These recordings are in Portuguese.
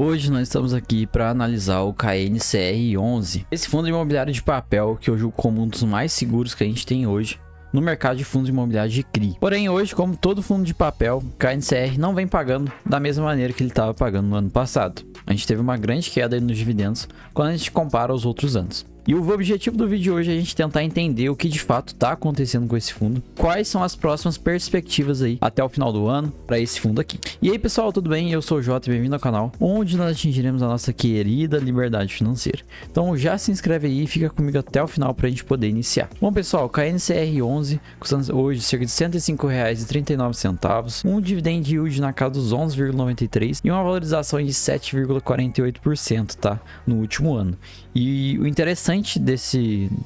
Hoje nós estamos aqui para analisar o KNCR11. Esse fundo imobiliário de papel que eu julgo como um dos mais seguros que a gente tem hoje no mercado de fundos imobiliários de CRI. Porém hoje, como todo fundo de papel, o KNCR não vem pagando da mesma maneira que ele estava pagando no ano passado. A gente teve uma grande queda aí nos dividendos quando a gente compara aos outros anos. E o objetivo do vídeo de hoje é a gente tentar entender o que de fato está acontecendo com esse fundo, quais são as próximas perspectivas aí até o final do ano para esse fundo aqui. E aí pessoal, tudo bem? Eu sou o Jota e bem-vindo ao canal, onde nós atingiremos a nossa querida liberdade financeira. Então já se inscreve aí e fica comigo até o final para a gente poder iniciar. Bom pessoal, o KNCR11 custando hoje cerca de R$ 105,39, um dividend yield na casa dos 11,93 e uma valorização de 7,48%, tá? No último ano. E o interessante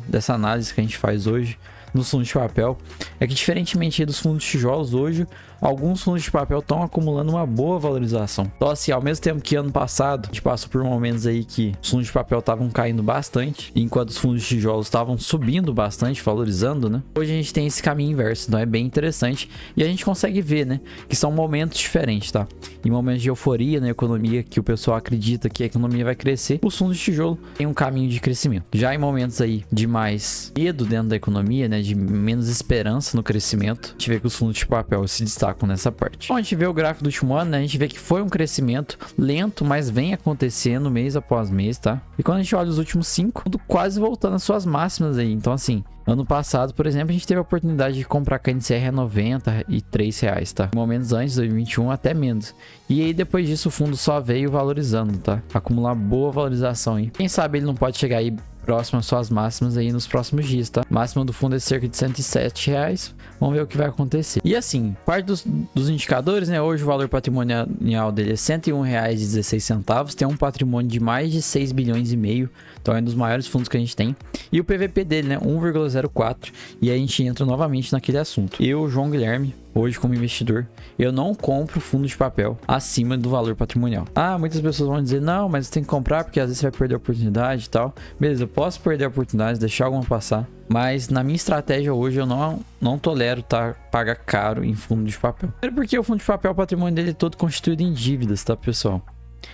dessa análise que a gente faz hoje nos fundos de papel é que, diferentemente dos fundos de tijolos, hoje alguns fundos de papel estão acumulando uma boa valorização. Então assim, ao mesmo tempo que ano passado a gente passou por momentos aí que os fundos de papel estavam caindo bastante, enquanto os fundos de tijolos estavam subindo bastante, valorizando, né? Hoje a gente tem esse caminho inverso, então é bem interessante e a gente consegue ver, né, que são momentos diferentes, tá? Em momentos de euforia na economia, que o pessoal acredita que a economia vai crescer, os fundos de tijolo têm um caminho de crescimento. Já em momentos aí de mais medo dentro da economia, né, de menos esperança no crescimento, a gente vê que os fundos de papel se destacam nessa parte. Então, a gente vê o gráfico do último ano, né, a gente vê que foi um crescimento lento, mas vem acontecendo mês após mês, tá? E quando a gente olha os últimos 5, tudo quase voltando às suas máximas aí. Então assim, ano passado, por exemplo, a gente teve a oportunidade de comprar KNCR a R$ 93, tá? Em momentos antes, 2021, até menos. E aí, depois disso, o fundo só veio valorizando, tá? Acumular boa valorização aí. Quem sabe ele não pode chegar aí próximo às suas máximas aí nos próximos dias, tá? Máxima do fundo é cerca de R$ 107. Vamos ver o que vai acontecer. E assim, parte dos indicadores, né? Hoje o valor patrimonial dele é R$ 101,16. Tem um patrimônio de mais de 6 bilhões e meio. Então é um dos maiores fundos que a gente tem. E o PVP dele, né? 1,04. E aí a gente entra novamente naquele assunto. Eu, João Guilherme, hoje como investidor, eu não compro fundo de papel acima do valor patrimonial. Ah, muitas pessoas vão dizer, não, mas você tem que comprar porque às vezes você vai perder a oportunidade e tal. Beleza, eu posso perder a oportunidade, deixar alguma passar. Mas na minha estratégia hoje eu não tolero pagar caro em fundo de papel. Primeiro porque o fundo de papel, o patrimônio dele é todo constituído em dívidas, tá pessoal?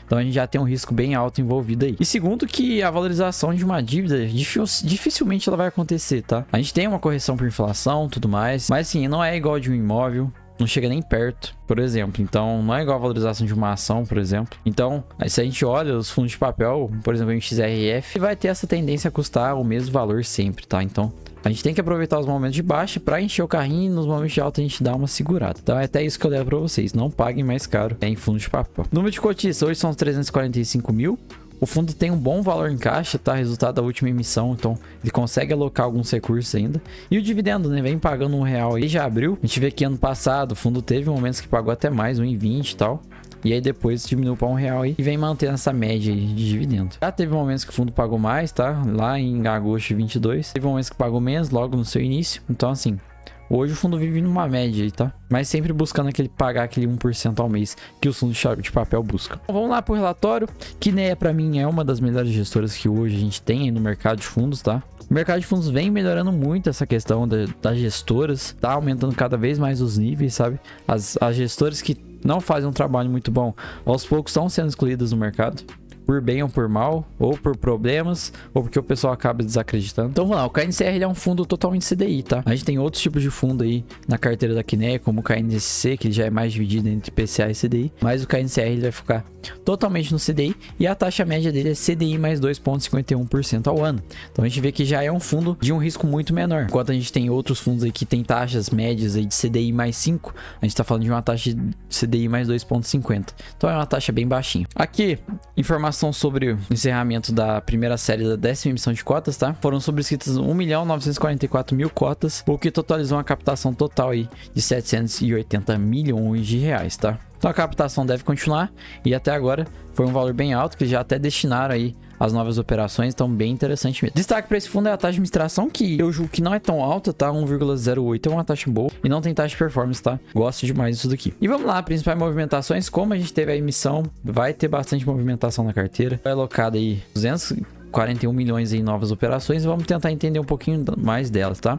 Então a gente já tem um risco bem alto envolvido aí. E segundo que a valorização de uma dívida dificilmente ela vai acontecer, tá? A gente tem uma correção por inflação, tudo mais, mas assim, não é igual de um imóvel, não chega nem perto, por exemplo. Então não é igual a valorização de uma ação, por exemplo. Então, se a gente olha os fundos de papel, por exemplo, o XRF, vai ter essa tendência a custar o mesmo valor sempre, tá? Então a gente tem que aproveitar os momentos de baixa para encher o carrinho e nos momentos de alta a gente dá uma segurada. Então é até isso que eu levo para vocês. Não paguem mais caro em fundos de papel. Número de cotistas hoje são 345 mil. O fundo tem um bom valor em caixa, tá? Resultado da última emissão, então ele consegue alocar alguns recursos ainda. E o dividendo, né? Vem pagando R$1 aí, já abriu. A gente vê que ano passado o fundo teve momentos que pagou até mais, 1,20 e tal. E aí depois diminuiu para R$1 aí e vem mantendo essa média aí de dividendo. Já teve momentos que o fundo pagou mais, tá? Lá em agosto de 22. Teve momentos que pagou menos logo no seu início. Então assim, hoje o fundo vive numa média aí, tá? Mas sempre buscando pagar aquele 1% ao mês que os fundos de papel buscam. Então, vamos lá pro relatório. Kinea pra mim é uma das melhores gestoras que hoje a gente tem aí no mercado de fundos, tá? O mercado de fundos vem melhorando muito essa questão das gestoras. Tá aumentando cada vez mais os níveis, sabe? As gestoras que não fazem um trabalho muito bom, aos poucos estão sendo excluídas do mercado. Por bem ou por mal, ou por problemas, ou porque o pessoal acaba desacreditando. Então vamos lá, o KNCR ele é um fundo totalmente CDI, tá? A gente tem outros tipos de fundo aí na carteira da Kinea, como o KNSC, que já é mais dividido entre PCA e CDI, mas o KNCR ele vai ficar totalmente no CDI e a taxa média dele é CDI mais 2,51% ao ano. Então a gente vê que já é um fundo de um risco muito menor. Enquanto a gente tem outros fundos aí que tem taxas médias aí de CDI mais 5, a gente tá falando de uma taxa de CDI mais 2,50. Então é uma taxa bem baixinha. Aqui, informação sobre o encerramento da primeira série da 10ª emissão de cotas, tá? Foram subscritas 1.944.000 cotas, o que totalizou uma captação total aí de 780 milhões de reais, tá? Então a captação deve continuar e até agora foi um valor bem alto que já até destinaram aí as novas operações, então bem interessante mesmo. Destaque para esse fundo é a taxa de administração, que eu julgo que não é tão alta, tá? 1,08 é uma taxa boa e não tem taxa de performance, tá? Gosto demais disso daqui. E vamos lá, principais movimentações. Como a gente teve a emissão, vai ter bastante movimentação na carteira. Foi alocado aí 241 milhões em novas operações e vamos tentar entender um pouquinho mais delas, tá?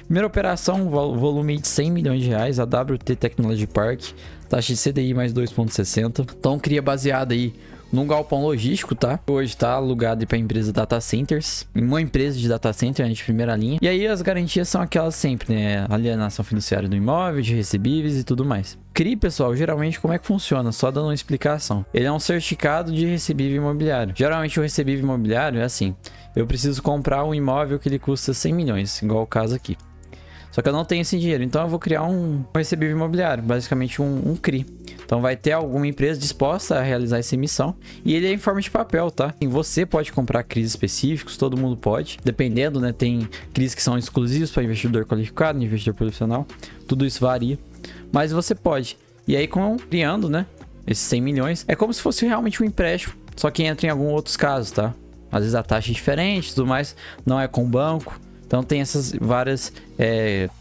Primeira operação, volume de 100 milhões de reais, a WT Technology Park, taxa de CDI mais 2,60. Então cria baseada aí num galpão logístico, tá? Hoje tá alugado para a empresa Data Centers, em uma empresa de data center de primeira linha. E aí as garantias são aquelas sempre, né? Alienação fiduciária do imóvel, de recebíveis e tudo mais. CRI, pessoal, geralmente como é que funciona? Só dando uma explicação. Ele é um certificado de recebível imobiliário. Geralmente o recebível imobiliário é assim: eu preciso comprar um imóvel que ele custa 100 milhões, igual o caso aqui. Só que eu não tenho esse dinheiro, então eu vou criar um recebível imobiliário, basicamente um CRI. Então vai ter alguma empresa disposta a realizar essa emissão e ele é em forma de papel, tá? E você pode comprar CRIs específicos, todo mundo pode, dependendo, né? Tem CRIs que são exclusivos para investidor qualificado, investidor profissional, tudo isso varia, mas você pode. E aí criando, né, esses 100 milhões, é como se fosse realmente um empréstimo, só que entra em alguns outros casos, tá? Às vezes a taxa é diferente, tudo mais, não é com banco. Então tem essas várias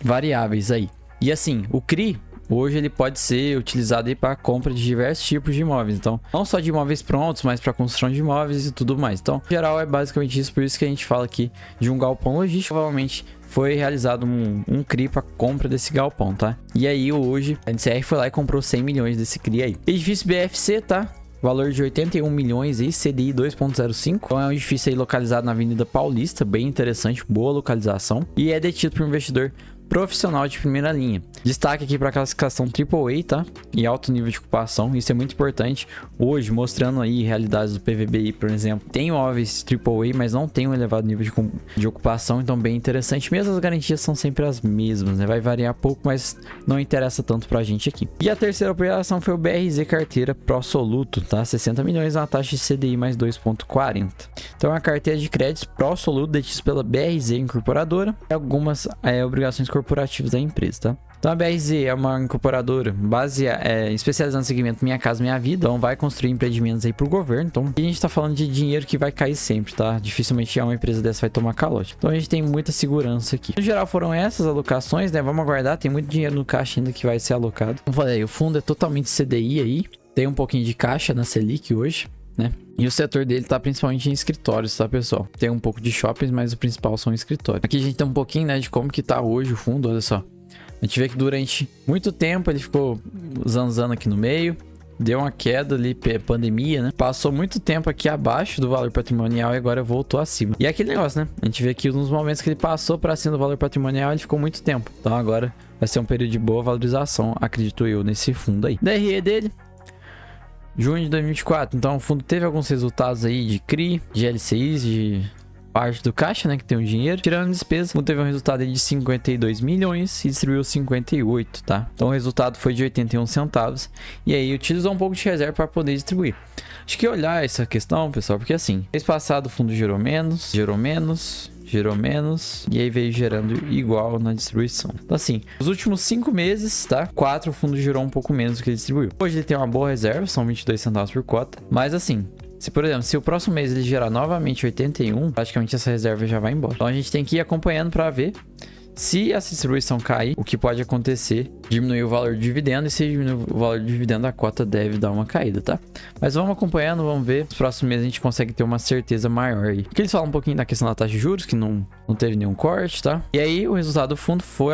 variáveis aí. E assim, o CRI, hoje ele pode ser utilizado aí para compra de diversos tipos de imóveis. Então, não só de imóveis prontos, mas para construção de imóveis e tudo mais. Então, em geral, é basicamente isso. Por isso que a gente fala aqui de um galpão logístico. Provavelmente foi realizado um CRI para compra desse galpão, tá? E aí, hoje, a NCR foi lá e comprou 100 milhões desse CRI aí. Edifício BFC, tá? Valor de 81 milhões e CDI 2.05. Então é um edifício aí localizado na Avenida Paulista, bem interessante, boa localização. E é detido por um investidor profissional de primeira linha. Destaque aqui para a classificação AAA, tá? E alto nível de ocupação, isso é muito importante. Hoje, mostrando aí realidades do PVBI, por exemplo, tem imóveis AAA, mas não tem um elevado nível de ocupação, então bem interessante. Mesmo as garantias são sempre as mesmas, né? Vai variar pouco, mas não interessa tanto pra gente aqui. E a terceira operação foi o BRZ Carteira Pro Soluto, tá? 60 milhões, uma taxa de CDI mais 2.40. Então é uma carteira de créditos Pro Soluto detida pela BRZ Incorporadora e algumas obrigações corporativas da empresa, tá? Então a BRZ é uma incorporadora especializada no segmento Minha Casa Minha Vida, então vai construir empreendimentos aí pro governo. Então a gente tá falando de dinheiro que vai cair sempre, tá? Dificilmente uma empresa dessa vai tomar calote. Então a gente tem muita segurança aqui. No geral foram essas alocações, né? Vamos aguardar, tem muito dinheiro no caixa ainda que vai ser alocado. Como falei, o fundo é totalmente CDI aí, tem um pouquinho de caixa na Selic hoje, né? E o setor dele tá principalmente em escritórios, tá, pessoal? Tem um pouco de shoppings, mas o principal são escritórios. Aqui a gente tem um pouquinho, né, de como que tá hoje o fundo, olha só. A gente vê que durante muito tempo ele ficou zanzando aqui no meio, deu uma queda ali, pandemia, né? Passou muito tempo aqui abaixo do valor patrimonial e agora voltou acima. E é aquele negócio, né? A gente vê que nos momentos que ele passou para cima do valor patrimonial, ele ficou muito tempo. Então agora vai ser um período de boa valorização, acredito eu, nesse fundo aí. DRE dele, junho de 2024. Então o fundo teve alguns resultados aí de CRI, de LCIs, de parte do caixa, né, que tem o dinheiro. Tirando despesa, o fundo teve um resultado aí de 52 milhões e distribuiu 58, tá? Então o resultado foi de 81 centavos. E aí utilizou um pouco de reserva para poder distribuir. Acho que olhar essa questão, pessoal, porque assim, mês passado o fundo gerou menos, e aí veio gerando igual na distribuição. Então assim, os últimos 5 meses, tá? 4 o fundo gerou um pouco menos do que ele distribuiu. Hoje ele tem uma boa reserva, são 22 centavos por cota, mas assim, se, por exemplo, se o próximo mês ele gerar novamente 81, praticamente essa reserva já vai embora. Então a gente tem que ir acompanhando para ver se essa distribuição cair, o que pode acontecer, diminuir o valor de dividendo, e se diminuir o valor de dividendo, a cota deve dar uma caída, tá? Mas vamos acompanhando, vamos ver. Nos próximos meses a gente consegue ter uma certeza maior aí. Aqui eles falam um pouquinho da questão da taxa de juros, que não teve nenhum corte, tá? E aí o resultado do fundo foi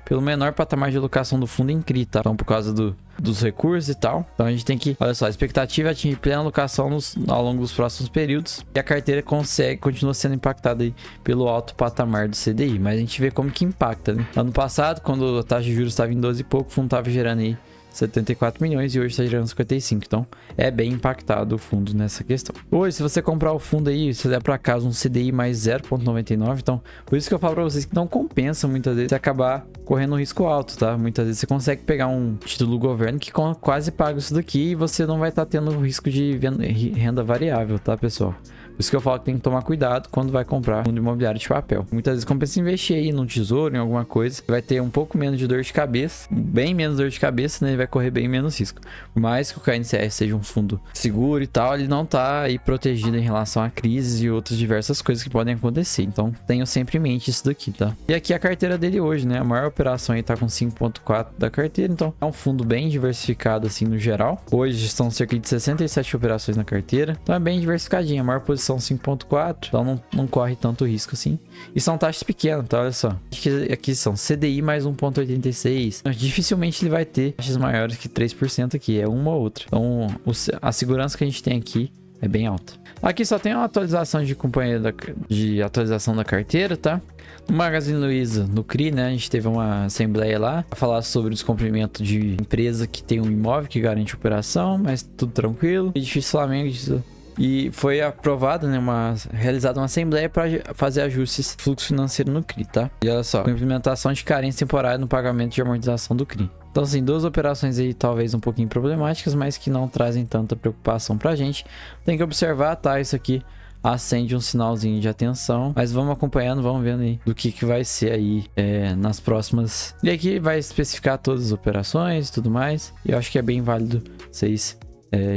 pelo menor patamar de alocação do fundo em CRI, tá? Então por causa dos recursos e tal. Então a gente tem que, olha só, a expectativa é atingir plena alocação ao longo dos próximos períodos. E a carteira continua sendo impactada aí pelo alto patamar do CDI. Mas a gente vê como que impacta, né? Ano passado, quando a taxa de juros estava em 12 e pouco, o fundo estava gerando aí 74 milhões e hoje está gerando 55. Então é bem impactado o fundo nessa questão. Hoje, se você comprar o fundo aí, se der para casa um CDI mais 0,99, então por isso que eu falo para vocês que não compensa muitas vezes você acabar correndo um risco alto, tá? Muitas vezes você consegue pegar um título do governo que quase paga isso daqui e você não vai estar tendo risco de renda variável, tá, pessoal? Por isso que eu falo que tem que tomar cuidado quando vai comprar fundo imobiliário de papel. Muitas vezes compensa investir aí num tesouro, em alguma coisa, vai ter um pouco menos de dor de cabeça, bem menos dor de cabeça, né? E vai correr bem menos risco. Por mais que o KNCR seja um fundo seguro e tal, ele não tá aí protegido em relação a crises e outras diversas coisas que podem acontecer. Então, tenham sempre em mente isso daqui, tá? E aqui a carteira dele hoje, né? A maior operação aí tá com 5,4 da carteira, então é um fundo bem diversificado assim no geral. Hoje estão cerca de 67 operações na carteira, então é bem diversificadinho. A maior posição são 5,4, então não corre tanto risco assim. E são taxas pequenas, tá? Olha só. Aqui são CDI mais 1,86. Dificilmente ele vai ter taxas maiores que 3% aqui, é uma ou outra. Então a segurança que a gente tem aqui é bem alta. Aqui só tem uma atualização de companhia de atualização da carteira, tá? No Magazine Luiza, no CRI, né? A gente teve uma assembleia lá para falar sobre o descumprimento de empresa que tem um imóvel que garante operação, mas tudo tranquilo. Edifício Flamengo. E foi aprovada, né, realizada uma assembleia para fazer ajustes de fluxo financeiro no CRI, tá? E olha só, com implementação de carência temporária no pagamento de amortização do CRI. Então, assim, duas operações aí talvez um pouquinho problemáticas, mas que não trazem tanta preocupação pra gente. Tem que observar, tá? Isso aqui acende um sinalzinho de atenção, mas vamos acompanhando, vamos vendo aí do que vai ser aí nas próximas. E aqui vai especificar todas as operações e tudo mais. E eu acho que é bem válido vocês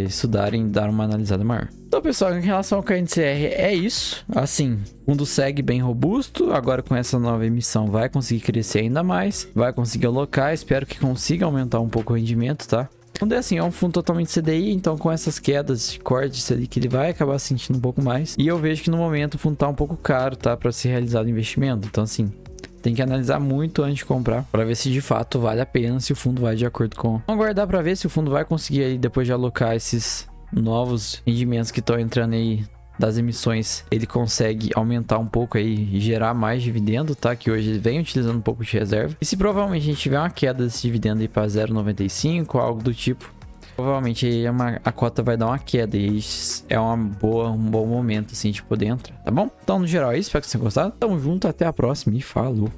estudarem e dar uma analisada maior. Então, pessoal, em relação ao KNCR é isso. Assim, o fundo segue bem robusto. Agora com essa nova emissão vai conseguir crescer ainda mais. Vai conseguir alocar. Espero que consiga aumentar um pouco o rendimento, tá? Quando é assim, é um fundo totalmente CDI, então com essas quedas de corte de Selic ele vai acabar sentindo um pouco mais. E eu vejo que no momento o fundo tá um pouco caro, tá? Para ser realizado investimento. Então, assim, tem que analisar muito antes de comprar para ver se de fato vale a pena, se o fundo vai de acordo com... Vamos aguardar para ver se o fundo vai conseguir aí, depois de alocar esses novos rendimentos que estão entrando aí das emissões, ele consegue aumentar um pouco aí e gerar mais dividendo, tá? Que hoje ele vem utilizando um pouco de reserva. E se provavelmente a gente tiver uma queda desse dividendo aí para 0,95, algo do tipo, provavelmente aí a cota vai dar uma queda e é um bom momento assim de poder entrar, tá bom? Então, no geral é isso, espero que vocês tenham gostado. Tamo junto, até a próxima e falou!